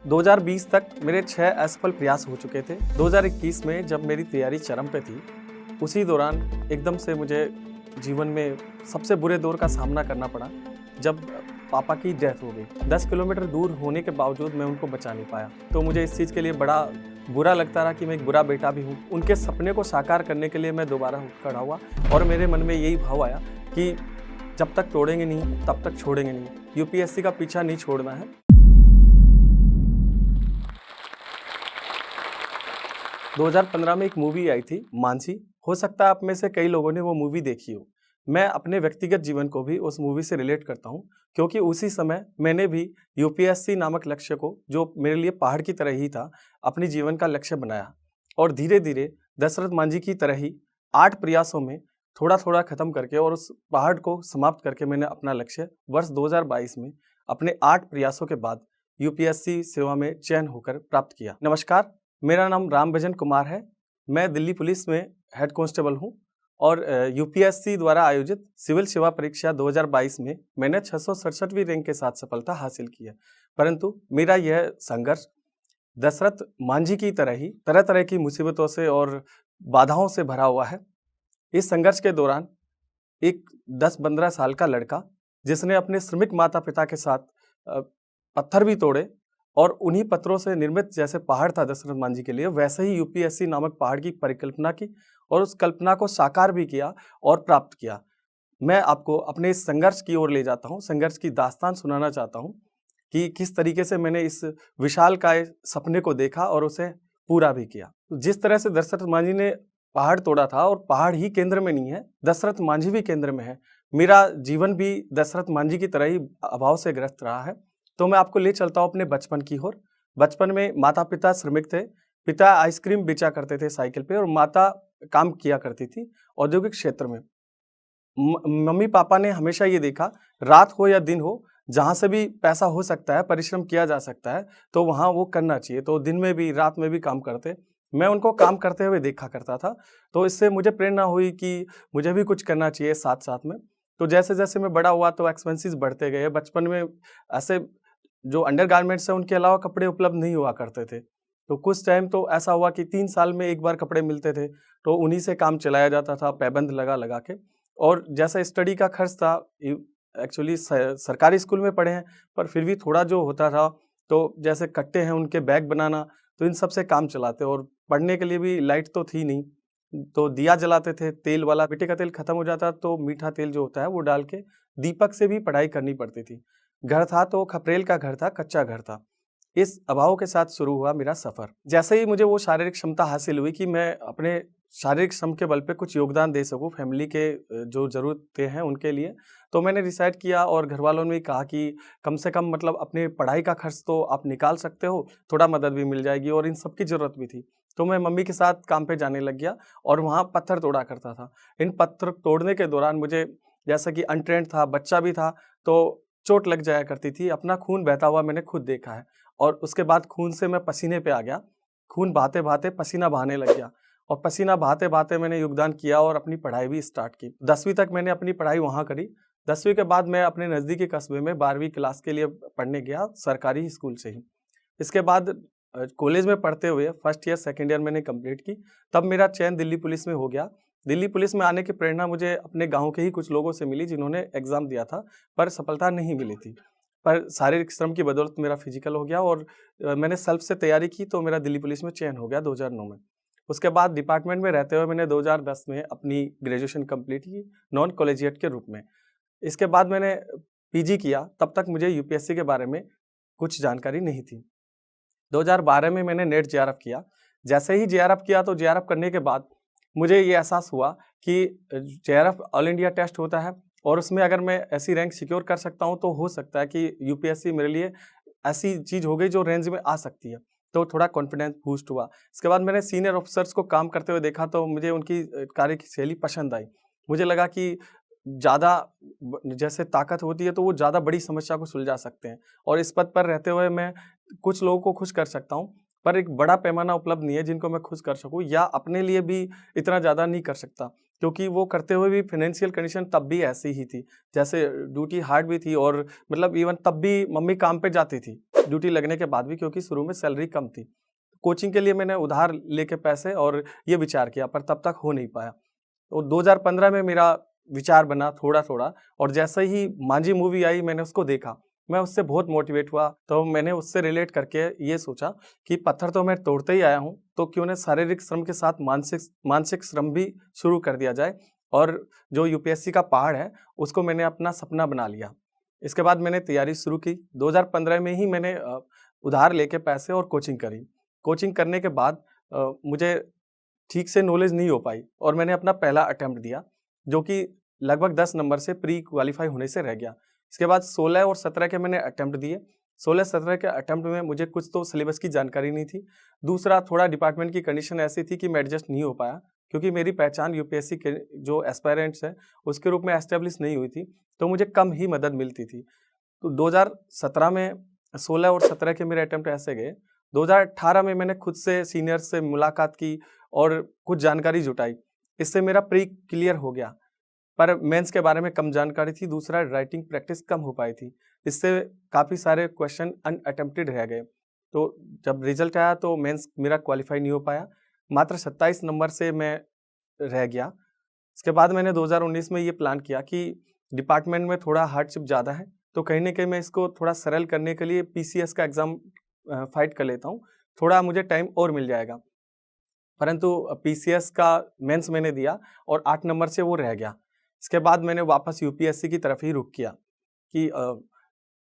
2020 तक मेरे 6 असफल प्रयास हो चुके थे। 2021 में जब मेरी तैयारी चरम पे थी, उसी दौरान एकदम से मुझे जीवन में सबसे बुरे दौर का सामना करना पड़ा, जब पापा की डेथ हो गई। 10 किलोमीटर दूर होने के बावजूद मैं उनको बचा नहीं पाया। तो मुझे इस चीज़ के लिए बड़ा बुरा लगता रहा कि मैं एक बुरा बेटा भी हूँ। उनके सपने को साकार करने के लिए मैं दोबारा खड़ा हुआ और मेरे मन में यही भाव आया कि जब तक तोड़ेंगे नहीं, तब तक छोड़ेंगे नहीं। यूपीएससी का पीछा नहीं छोड़ना है। 2015 में एक मूवी आई थी मांझी। हो सकता है आप में से कई लोगों ने वो मूवी देखी हो। मैं अपने व्यक्तिगत जीवन को भी उस मूवी से रिलेट करता हूँ, क्योंकि उसी समय मैंने भी यूपीएससी नामक लक्ष्य को, जो मेरे लिए पहाड़ की तरह ही था, अपने जीवन का लक्ष्य बनाया। और धीरे धीरे दशरथ मांझी की तरह ही 8 प्रयासों में थोड़ा थोड़ा खत्म करके और उस पहाड़ को समाप्त करके मैंने अपना लक्ष्य वर्ष 2022 में अपने 8 प्रयासों के बाद यूपीएससी सेवा में चयन होकर प्राप्त किया। नमस्कार, मेरा नाम रामभजन कुमार है। मैं दिल्ली पुलिस में हेड कांस्टेबल हूँ और यूपीएससी द्वारा आयोजित सिविल सेवा परीक्षा 2022 में मैंने 667वीं रैंक के साथ सफलता हासिल की है। परंतु मेरा यह संघर्ष दशरथ मांझी की तरह ही तरह तरह की मुसीबतों से और बाधाओं से भरा हुआ है। इस संघर्ष के दौरान एक 10-15 साल का लड़का, जिसने अपने श्रमिक माता पिता के साथ पत्थर भी तोड़े और उन्हीं पत्थरों से निर्मित जैसे पहाड़ था दशरथ मांझी के लिए, वैसे ही यूपीएससी नामक पहाड़ की परिकल्पना की और उस कल्पना को साकार भी किया और प्राप्त किया। मैं आपको अपने इस संघर्ष की ओर ले जाता हूँ, संघर्ष की दास्तान सुनाना चाहता हूँ कि किस तरीके से मैंने इस विशालकाय सपने को देखा और उसे पूरा भी किया। जिस तरह से दशरथ मांझी ने पहाड़ तोड़ा था, और पहाड़ ही केंद्र में नहीं है, दशरथ मांझी भी केंद्र में है। मेरा जीवन भी दशरथ मांझी की तरह ही अभाव से ग्रस्त रहा है। तो मैं आपको ले चलता हूँ अपने बचपन की ओर। बचपन में माता पिता श्रमिक थे। पिता आइसक्रीम बेचा करते थे साइकिल पे और माता काम किया करती थी औद्योगिक क्षेत्र में। मम्मी पापा ने हमेशा ये देखा, रात हो या दिन हो, जहाँ से भी पैसा हो सकता है, परिश्रम किया जा सकता है, तो वहाँ वो करना चाहिए। तो दिन में भी रात में भी काम करते। मैं उनको काम करते हुए देखा करता था, तो इससे मुझे प्रेरणा हुई कि मुझे भी कुछ करना चाहिए साथ-साथ में। तो जैसे-जैसे मैं बड़ा हुआ तो एक्सपेंसेस बढ़ते गए। बचपन में ऐसे जो अंडरगारमेंट्स हैं उनके अलावा कपड़े उपलब्ध नहीं हुआ करते थे। तो कुछ टाइम तो ऐसा हुआ कि 3 साल में 1 बार कपड़े मिलते थे, तो उन्हीं से काम चलाया जाता था पैबंद लगा-लगा के। और जैसा स्टडी का खर्च था, एक्चुअली सरकारी स्कूल में पढ़े हैं, पर फिर भी थोड़ा जो होता था, तो जैसे कट्टे हैं उनके बैग बनाना, तो इन सब से काम चलाते। और पढ़ने के लिए भी लाइट तो थी नहीं, तो दिया जलाते थे तेल वाला। मिट्टी का तेल खत्म हो जाता तो मीठा तेल जो होता है वो डाल के दीपक से भी पढ़ाई करनी पड़ती थी। घर था तो खपरेल का घर था, कच्चा घर था। इस अभाव के साथ शुरू हुआ मेरा सफ़र। जैसे ही मुझे वो शारीरिक क्षमता हासिल हुई कि मैं अपने शारीरिक श्रम के बल पे कुछ योगदान दे सकूँ फैमिली के जो ज़रूरतें हैं उनके लिए, तो मैंने डिसाइड किया और घरवालों ने भी कहा कि कम से कम मतलब अपने पढ़ाई का खर्च तो आप निकाल सकते हो, थोड़ा मदद भी मिल जाएगी, और इन सब की ज़रूरत भी थी। तो मैं मम्मी के साथ काम पे जाने लग गया और वहाँ पत्थर तोड़ा करता था। इन पत्थर तोड़ने के दौरान मुझे, जैसा कि अनट्रेन्ड था, बच्चा भी था, तो चोट लग जाया करती थी। अपना खून बहता हुआ मैंने खुद देखा है और उसके बाद खून से मैं पसीने पे आ गया। खून बहाते-बहाते पसीना बहाने लग गया और पसीना बहाते-बहाते मैंने योगदान किया और अपनी पढ़ाई भी स्टार्ट की। 10वीं तक मैंने अपनी पढ़ाई वहाँ करी। 10वीं के बाद मैं अपने नज़दीकी कस्बे में 12वीं क्लास के लिए पढ़ने गया, सरकारी स्कूल से ही। इसके बाद कॉलेज में पढ़ते हुए फर्स्ट ईयर, सेकंड ईयर मैंने कंप्लीट की। तब मेरा चयन दिल्ली पुलिस में हो गया। दिल्ली पुलिस में आने की प्रेरणा मुझे अपने गाँव के ही कुछ लोगों से मिली, जिन्होंने एग्ज़ाम दिया था, पर सफलता नहीं मिली थी। पर शारीरिक श्रम की बदौलत मेरा फिजिकल हो गया और मैंने सेल्फ से तैयारी की, तो मेरा दिल्ली पुलिस में चयन हो गया 2009 में। उसके बाद डिपार्टमेंट में रहते हुए मैंने 2010 में अपनी ग्रेजुएशन कंप्लीट की, नॉन कॉलेजिएट के रूप में। इसके बाद मैंने पीजी किया। तब तक मुझे यूपीएससी के बारे में कुछ जानकारी नहीं थी। 2012 में मैंने नेट जेआरएफ किया। जैसे ही जेआरएफ किया, तो जेआरएफ करने के बाद मुझे ये एहसास हुआ कि जेआरएफ ऑल इंडिया टेस्ट होता है और उसमें अगर मैं ऐसी रैंक सिक्योर कर सकता हूँ, तो हो सकता है कि यूपीएससी मेरे लिए ऐसी चीज़ हो गई जो रेंज में आ सकती है। तो थोड़ा कॉन्फिडेंस बूस्ट हुआ। इसके बाद मैंने सीनियर ऑफिसर्स को काम करते हुए देखा, तो मुझे उनकी कार्यशैली पसंद आई। मुझे लगा कि ज़्यादा जैसे ताकत होती है, तो वो ज़्यादा बड़ी समस्या को सुलझा सकते हैं और इस पद पर रहते हुए मैं कुछ लोगों को खुश कर सकता हूँ। पर एक बड़ा पैमाना उपलब्ध नहीं है जिनको मैं खुश कर सकूँ, या अपने लिए भी इतना ज़्यादा नहीं कर सकता, क्योंकि वो करते हुए भी फाइनेंशियल कंडीशन तब भी ऐसी ही थी। जैसे ड्यूटी हार्ड भी थी, और मतलब इवन तब भी मम्मी काम पे जाती थी, ड्यूटी लगने के बाद भी, क्योंकि शुरू में सैलरी कम थी। कोचिंग के लिए मैंने उधार लेके पैसे और ये विचार किया, पर तब तक हो नहीं पाया। तो 2015 में मेरा विचार बना थोड़ा-थोड़ा, और जैसे ही मांझी मूवी आई मैंने उसको देखा, मैं उससे बहुत मोटिवेट हुआ। तो मैंने उससे रिलेट करके ये सोचा कि पत्थर तो मैं तोड़ते ही आया हूँ, तो क्यों ना शारीरिक श्रम के साथ मानसिक मानसिक श्रम भी शुरू कर दिया जाए। और जो यूपीएससी का पहाड़ है, उसको मैंने अपना सपना बना लिया। इसके बाद मैंने तैयारी शुरू की। 2015 में ही मैंने उधार लेके पैसे और कोचिंग करी। कोचिंग करने के बाद मुझे ठीक से नॉलेज नहीं हो पाई, और मैंने अपना पहला अटेम्प्ट दिया, जो कि लगभग 10 नंबर से प्री क्वालीफाई होने से रह गया। इसके बाद 16 और 17 के मैंने अटेम्प्ट दिए। 16-17 के अटेम्प्ट में मुझे कुछ तो सिलेबस की जानकारी नहीं थी। दूसरा, थोड़ा डिपार्टमेंट की कंडीशन ऐसी थी कि मैं एडजस्ट नहीं हो पाया, क्योंकि मेरी पहचान यूपीएससी के जो एस्पायरेंट्स हैं, उसके रूप में एस्टेब्लिश नहीं हुई थी, तो मुझे कम ही मदद मिलती थी। तो 2017 में 16 और 17 के मेरे अटेम्प्ट ऐसे गए। 2018 में मैंने खुद से सीनियर्स से मुलाकात की और कुछ जानकारी जुटाई। इससे मेरा प्री क्लियर हो गया, पर मेंस के बारे में कम जानकारी थी। दूसरा, राइटिंग प्रैक्टिस कम हो पाई थी। इससे काफ़ी सारे क्वेश्चन अनअटेम्प्टेड रह गए। तो जब रिजल्ट आया तो मेंस मेरा क्वालीफाई नहीं हो पाया। मात्र 27 नंबर से मैं रह गया। इसके बाद मैंने 2019 में ये प्लान किया कि डिपार्टमेंट में थोड़ा हार्डशिप ज़्यादा है, तो कहीं न कहीं मैं इसको थोड़ा सरल करने के लिए पीसीएस का एग्ज़ाम फाइट कर लेता हूँ। थोड़ा मुझे टाइम और मिल जाएगा। परंतु पीसीएस का मेंस मैंने दिया और 8 नंबर से वो रह गया। इसके बाद मैंने वापस यूपीएससी की तरफ ही रुख किया कि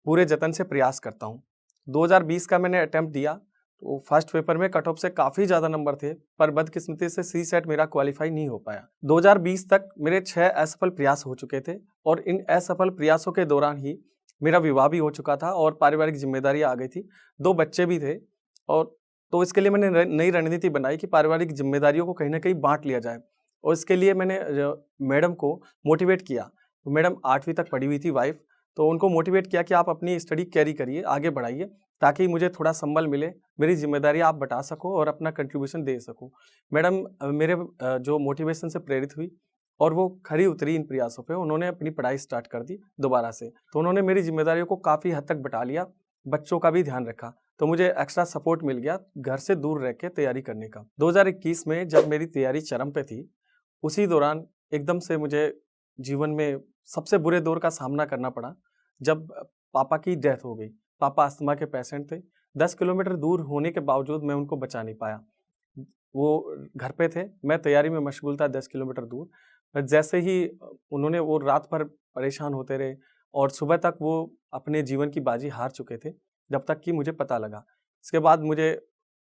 पूरे जतन से प्रयास करता हूँ। 2020 का मैंने अटेम्प्ट दिया, तो फर्स्ट पेपर में कट ऑफ से काफ़ी ज़्यादा नंबर थे, पर बदकिस्मती से सीसेट मेरा क्वालीफाई नहीं हो पाया। 2020 तक मेरे 6 असफल प्रयास हो चुके थे, और इन असफल प्रयासों के दौरान ही मेरा विवाह भी हो चुका था और पारिवारिक ज़िम्मेदारियाँ आ गई थी। 2 बच्चे भी थे, और तो इसके लिए मैंने नई रणनीति बनाई कि पारिवारिक ज़िम्मेदारियों को कहीं न कहीं बाँट लिया जाए, और इसके लिए मैंने मैडम को मोटिवेट किया। तो मैडम 8वीं तक पढ़ी हुई थी वाइफ़, तो उनको मोटिवेट किया कि आप अपनी स्टडी कैरी करिए, आगे बढ़ाइए, ताकि मुझे थोड़ा संबल मिले, मेरी ज़िम्मेदारियाँ आप बँटा सको और अपना कंट्रीब्यूशन दे सकूँ। मैडम मेरे जो मोटिवेशन से प्रेरित हुई, और वो खरी उतरी इन प्रयासों पे। उन्होंने अपनी पढ़ाई स्टार्ट कर दी दोबारा से। तो उन्होंने मेरी ज़िम्मेदारियों को काफ़ी हद तक बँटा लिया, बच्चों का भी ध्यान रखा, तो मुझे एक्स्ट्रा सपोर्ट मिल गया घर से दूर रह के तैयारी करने का। 2021 में जब मेरी तैयारी चरम पे थी, उसी दौरान एकदम से मुझे जीवन में सबसे बुरे दौर का सामना करना पड़ा, जब पापा की डेथ हो गई। पापा अस्थमा के पेशेंट थे। 10 किलोमीटर दूर होने के बावजूद मैं उनको बचा नहीं पाया। वो घर पे थे, मैं तैयारी में मशगूल था 10 किलोमीटर दूर। जैसे ही उन्होंने वो रात भर परेशान होते रहे, और सुबह तक वो अपने जीवन की बाजी हार चुके थे, जब तक कि मुझे पता लगा। इसके बाद मुझे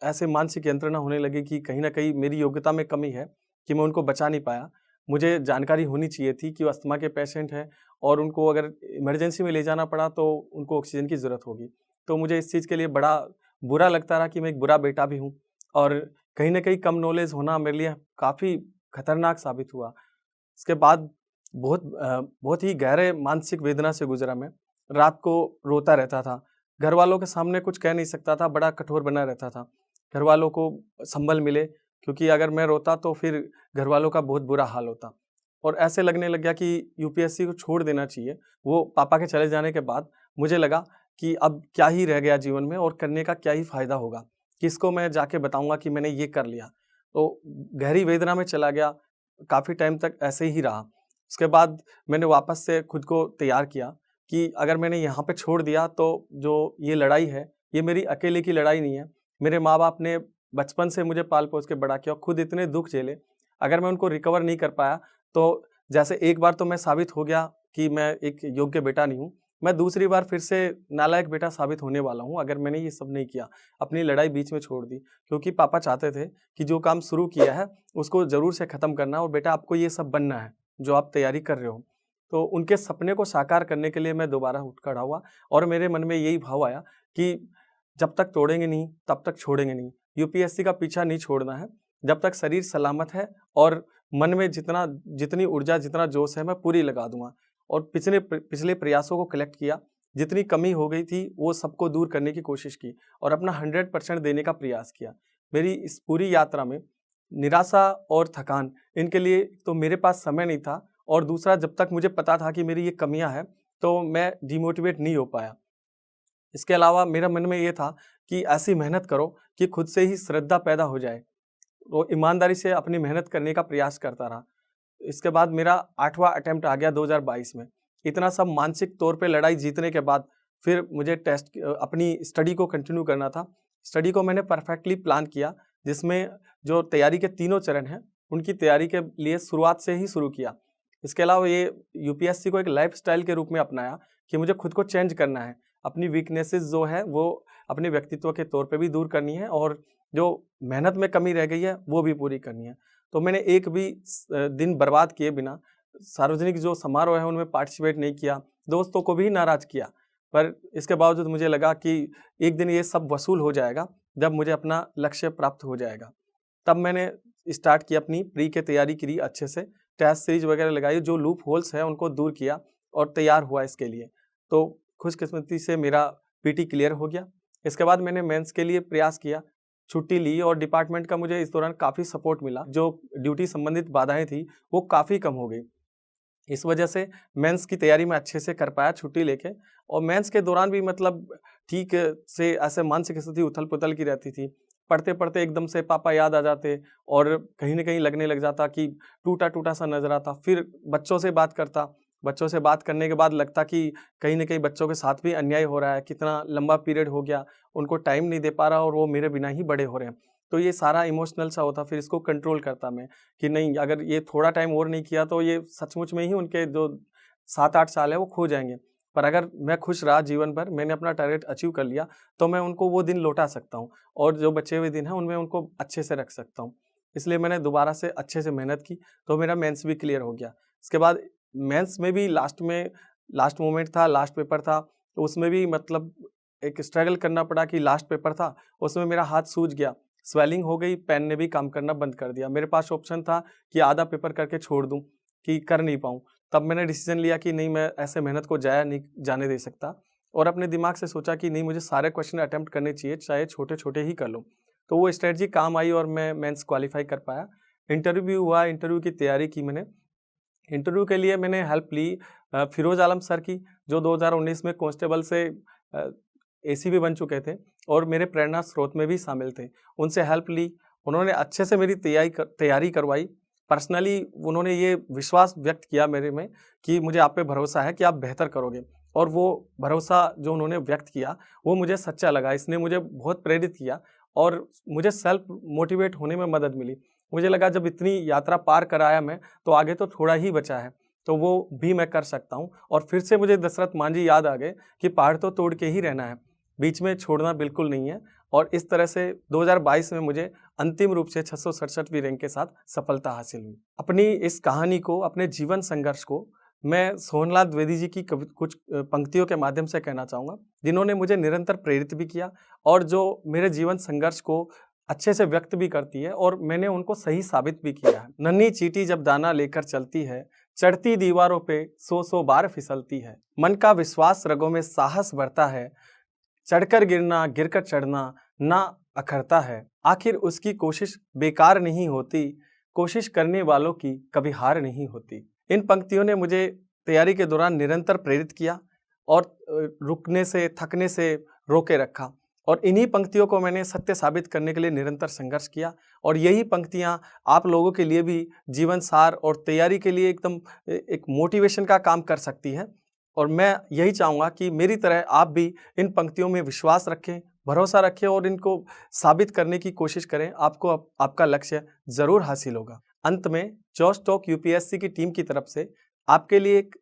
ऐसे मानसिक यंत्रणा होने लगी कि कहीं न कहीं मेरी योग्यता में कमी है कि मैं उनको बचा नहीं पाया। मुझे जानकारी होनी चाहिए थी कि वो अस्थमा के पेशेंट हैं, और उनको अगर इमरजेंसी में ले जाना पड़ा तो उनको ऑक्सीजन की ज़रूरत होगी। तो मुझे इस चीज़ के लिए बड़ा बुरा लगता रहा कि मैं एक बुरा बेटा भी हूँ, और कहीं न कहीं कम नॉलेज होना मेरे लिए काफ़ी खतरनाक साबित हुआ। इसके बाद बहुत ही गहरे मानसिक वेदना से गुज़रा मैं। रात को रोता रहता था। घरवालों के सामने कुछ कह नहीं सकता था, बड़ा कठोर बना रहता था। घरवालों को संबल मिले, क्योंकि अगर मैं रोता तो फिर घरवालों का बहुत बुरा हाल होता। और ऐसे लगने लग गया कि यूपीएससी को छोड़ देना चाहिए। वो पापा के चले जाने के बाद मुझे लगा कि अब क्या ही रह गया जीवन में, और करने का क्या ही फ़ायदा होगा? किसको मैं जाके बताऊँगा कि मैंने ये कर लिया? तो गहरी वेदना में चला गया, काफ़ी टाइम तक ऐसे ही रहा। उसके बाद मैंने वापस से खुद को तैयार किया कि अगर मैंने यहाँ पे छोड़ दिया तो जो ये लड़ाई है, ये मेरी अकेले की लड़ाई नहीं है। मेरे माँ-बाप ने बचपन से मुझे पाल-पोस के बड़ा किया, खुद इतने दुःख झेले। अगर मैं उनको रिकवर नहीं कर पाया, तो जैसे एक बार तो मैं साबित हो गया कि मैं एक योग्य बेटा नहीं हूँ, मैं दूसरी बार फिर से नालायक बेटा साबित होने वाला हूँ, अगर मैंने ये सब नहीं किया, अपनी लड़ाई बीच में छोड़ दी। क्योंकि पापा चाहते थे कि जो काम शुरू किया है, उसको ज़रूर से ख़त्म करना, और बेटा आपको ये सब बनना है, जो आप तैयारी कर रहे हो। तो उनके सपने को साकार करने के लिए मैं दोबारा उठ खड़ा हुआ, और मेरे मन में यही भाव आया कि जब तक तोड़ेंगे नहीं, तब तक छोड़ेंगे नहीं। यूपीएससी का पीछा नहीं छोड़ना है। जब तक शरीर सलामत है और मन में जितनी ऊर्जा, जितना जोश है, मैं पूरी लगा दूँगा। और पिछले प्रयासों को कलेक्ट किया, जितनी कमी हो गई थी वो सबको दूर करने की कोशिश की और अपना 100% देने का प्रयास किया। मेरी इस पूरी यात्रा में निराशा और थकान, इनके लिए तो मेरे पास समय नहीं था और दूसरा जब तक मुझे पता था कि मेरी ये कमियां हैं तो मैं डिमोटिवेट नहीं हो पाया। इसके अलावा मेरा मन में ये था कि ऐसी मेहनत करो कि खुद से ही श्रद्धा पैदा हो जाए। तो ईमानदारी से अपनी मेहनत करने का प्रयास करता रहा। इसके बाद मेरा 8वां अटेम्प्ट आ गया 2022 में। इतना सब मानसिक तौर पे लड़ाई जीतने के बाद फिर मुझे अपनी स्टडी को कंटिन्यू करना था। स्टडी को मैंने परफेक्टली प्लान किया, जिसमें जो तैयारी के तीनों चरण हैं, उनकी तैयारी के लिए शुरुआत से ही शुरू किया। इसके अलावा ये यूपीएससी को एक लाइफ़स्टाइल के रूप में अपनाया कि मुझे खुद को चेंज करना है। अपनी वीकनेसेस जो है वो अपने व्यक्तित्व के तौर पे भी दूर करनी है और जो मेहनत में कमी रह गई है वो भी पूरी करनी है। तो मैंने एक भी दिन बर्बाद किए बिना सार्वजनिक जो समारोह है उनमें पार्टिसिपेट नहीं किया, दोस्तों को भी नाराज़ किया। पर इसके बावजूद मुझे लगा कि एक दिन ये सब वसूल हो जाएगा, जब मुझे अपना लक्ष्य प्राप्त हो जाएगा। तब मैंने स्टार्ट की अपनी प्री की तैयारी करी अच्छे से, टेस्ट सीरीज वगैरह लगाई, जो लूप होल्स है उनको दूर किया और तैयार हुआ इसके लिए। तो खुशकिस्मती से मेरा पीटी क्लियर हो गया। इसके बाद मैंने मेंस के लिए प्रयास किया, छुट्टी ली और डिपार्टमेंट का मुझे इस दौरान काफ़ी सपोर्ट मिला। जो ड्यूटी संबंधित बाधाएं थी वो काफ़ी कम हो गई। इस वजह से मेंस की तैयारी मैं अच्छे से कर पाया छुट्टी लेके। और मेंस के दौरान भी मतलब ठीक से ऐसे मानसिक स्थिति उथल-पुथल की रहती थी। पढ़ते-पढ़ते एकदम से पापा याद आ जाते और कहीं न कहीं लगने लग जाता कि टूटा-टूटा सा नज़र आता। फिर बच्चों से बात करता, बच्चों से बात करने के बाद लगता कि कहीं न कहीं बच्चों के साथ भी अन्याय हो रहा है, कितना लंबा पीरियड हो गया, उनको टाइम नहीं दे पा रहा और वो मेरे बिना ही बड़े हो रहे हैं। तो ये सारा इमोशनल सा होता, फिर इसको कंट्रोल करता मैं कि नहीं, अगर ये थोड़ा टाइम और नहीं किया तो ये सचमुच में ही उनके जो 7-8 साल है वो खो जाएँगे। पर अगर मैं खुश रहा जीवन भर, मैंने अपना टारगेट अचीव कर लिया, तो मैं उनको वो दिन लौटा सकता हूँ और जो बचे हुए दिन हैं उनमें उनको अच्छे से रख सकता हूँ। इसलिए मैंने दोबारा से अच्छे से मेहनत की, तो मेरा मेंस भी क्लियर हो गया। इसके बाद मेंस में भी लास्ट मोमेंट था, लास्ट पेपर था, तो उसमें भी मतलब एक स्ट्रगल करना पड़ा कि लास्ट पेपर था, उसमें मेरा हाथ सूज गया, स्वेलिंग हो गई, पेन ने भी काम करना बंद कर दिया। मेरे पास ऑप्शन था कि आधा पेपर करके छोड़ दूँ, कि कर नहीं पाऊँ। तब मैंने डिसीजन लिया कि नहीं, मैं ऐसे मेहनत को ज़ाया नहीं जाने दे सकता और अपने दिमाग से सोचा कि नहीं, मुझे सारे क्वेश्चन अटेम्प्ट करने चाहिए, चाहे छोटे-छोटे ही कर लूँ। तो वो स्ट्रैटेजी काम आई और मैं मेंस क्वालीफाई कर पाया। इंटरव्यू हुआ, इंटरव्यू की तैयारी की मैंने। इंटरव्यू के लिए मैंने हेल्प ली फिरोज़ आलम सर की, जो 2019 में कांस्टेबल से एसीपी बन चुके थे और मेरे प्रेरणा स्रोत में भी शामिल थे। उनसे हेल्प ली, उन्होंने अच्छे से मेरी तैयारी करवाई। पर्सनली उन्होंने ये विश्वास व्यक्त किया मेरे में कि मुझे आप पे भरोसा है कि आप बेहतर करोगे और वो भरोसा जो उन्होंने व्यक्त किया वो मुझे सच्चा लगा। इसने मुझे बहुत प्रेरित किया और मुझे सेल्फ मोटिवेट होने में मदद मिली। मुझे लगा जब इतनी यात्रा पार कर आया मैं, तो आगे तो थोड़ा ही बचा है, तो वो भी मैं कर सकता हूँ। और फिर से मुझे दशरथ मांझी याद आ गए कि पहाड़ तो तोड़ के ही रहना है, बीच में छोड़ना बिल्कुल नहीं है। और इस तरह से 2022 में मुझे अंतिम रूप से 667वीं रैंक के साथ सफलता हासिल हुई। अपनी इस कहानी को, अपने जीवन संघर्ष को मैं सोहनलाल द्विवेदी जी की कुछ पंक्तियों के माध्यम से कहना चाहूँगा, जिन्होंने मुझे निरंतर प्रेरित भी किया और जो मेरे जीवन संघर्ष को अच्छे से व्यक्त भी करती है और मैंने उनको सही साबित भी किया है। नन्ही चींटी जब दाना लेकर चलती है, चढ़ती दीवारों पे 100-100 बार फिसलती है। मन का विश्वास रगों में साहस भरता है, चढ़कर गिरना, गिरकर चढ़ना ना अखरता है। आखिर उसकी कोशिश बेकार नहीं होती, कोशिश करने वालों की कभी हार नहीं होती। इन पंक्तियों ने मुझे तैयारी के दौरान निरंतर प्रेरित किया और रुकने से, थकने से रोके रखा और इन्हीं पंक्तियों को मैंने सत्य साबित करने के लिए निरंतर संघर्ष किया और यही पंक्तियाँ आप लोगों के लिए भी जीवन सार और तैयारी के लिए एकदम एक मोटिवेशन का काम कर सकती है। और मैं यही चाहूँगा कि मेरी तरह आप भी इन पंक्तियों में विश्वास रखें, भरोसा रखें और इनको साबित करने की कोशिश करें। आपको आपका लक्ष्य ज़रूर हासिल होगा। अंत में जोश टॉक यूपीएससी की टीम की तरफ से आपके लिए एक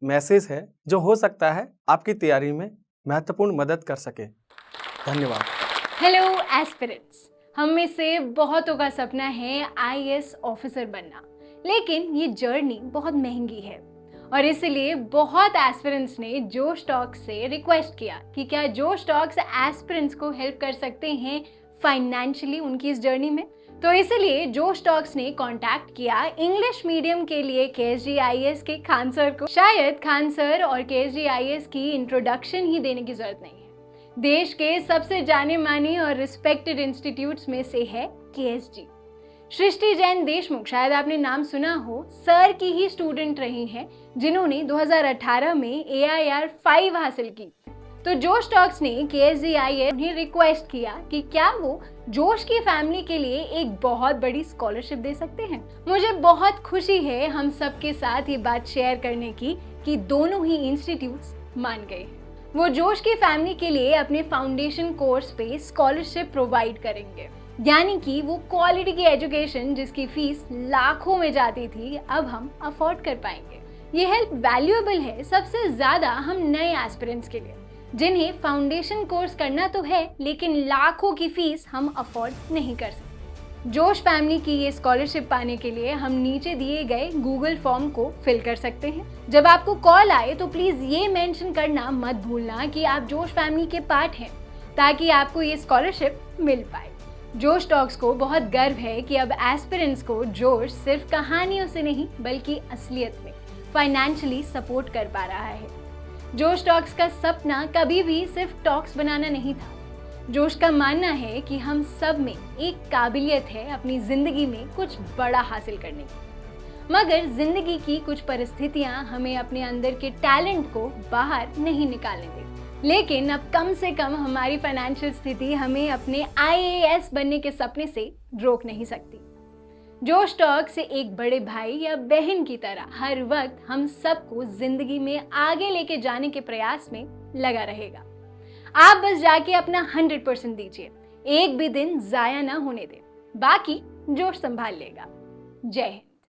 मैसेज है, जो हो सकता है आपकी तैयारी में महत्वपूर्ण मदद कर सके। धन्यवाद। हेलो एस्पिरेंट्स, हम में से बहुतों का सपना है आईएएस ऑफिसर बनना, लेकिन ये जर्नी बहुत महंगी है और इसलिए बहुत एस्पिरेंट्स ने जोश टॉक से रिक्वेस्ट किया कि क्या जोश टॉक्स एस्पिरेंट्स को हेल्प कर सकते हैं फाइनेंशियली उनकी इस जर्नी में। तो इसलिए जोश टॉक्स ने कांटेक्ट किया इंग्लिश मीडियम के लिए KSGIS के खान सर को। शायद खान सर और KSGIS की इंट्रोडक्शन ही देने की जरूरत नहीं है। देश के सबसे जाने माने और रिस्पेक्टेड इंस्टीट्यूट्स में से है KSG। सृष्टि जैन देशमुख, शायद आपने नाम सुना हो, सर की ही स्टूडेंट रही हैं जिन्होंने 2018 में AIR 5 हासिल की। तो जोश टॉक्स ने KSGIS उन्हें रिक्वेस्ट किया कि क्या वो जोश की फैमिली के लिए एक बहुत बड़ी स्कॉलरशिप दे सकते हैं। मुझे बहुत खुशी है हम सबके साथ ये बात शेयर करने की कि दोनों ही इंस्टीट्यूट्स मान गए। वो जोश की फैमिली के लिए अपने फाउंडेशन कोर्स पे स्कॉलरशिप प्रोवाइड करेंगे, यानी कि वो क्वालिटी की एजुकेशन जिसकी फीस लाखों में जाती थी अब हम अफोर्ड कर पाएंगे। ये हेल्प वैल्यूएबल है सबसे ज्यादा हम नए एस्पिरेंट्स के लिए, जिन्हें फाउंडेशन कोर्स करना तो है लेकिन लाखों की फीस हम अफोर्ड नहीं कर सकते। जोश फैमिली की ये स्कॉलरशिप पाने के लिए हम नीचे दिए गए गूगल फॉर्म को फिल कर सकते हैं। जब आपको कॉल आए तो प्लीज ये मेंशन करना मत भूलना कि आप जोश फैमिली के पार्ट हैं, ताकि आपको ये स्कॉलरशिप मिल पाए। जोश टॉक्स को बहुत गर्व है कि अब एस्पिरेंट्स को जोश सिर्फ कहानियों से नहीं बल्कि असलियत में फाइनेंशियली सपोर्ट कर पा रहा है। जोश टॉक्स का सपना कभी भी सिर्फ टॉक्स बनाना नहीं था। जोश का मानना है कि हम सब में एक काबिलियत है अपनी जिंदगी में कुछ बड़ा हासिल करने की, मगर जिंदगी की कुछ परिस्थितियां हमें अपने अंदर के टैलेंट को बाहर नहीं निकालने देती। लेकिन अब कम से कम हमारी फाइनेंशियल स्थिति हमें अपने IAS बनने के सपने से रोक नहीं सकती। जोश टॉक से एक बड़े भाई या बहन की तरह हर वक्त हम सबको जिंदगी में आगे लेके जाने के प्रयास में लगा रहेगा। आप बस जाके अपना 100% दीजिए, एक भी दिन जाया ना होने दें, बाकी जोश संभाल लेगा। जय हिंद।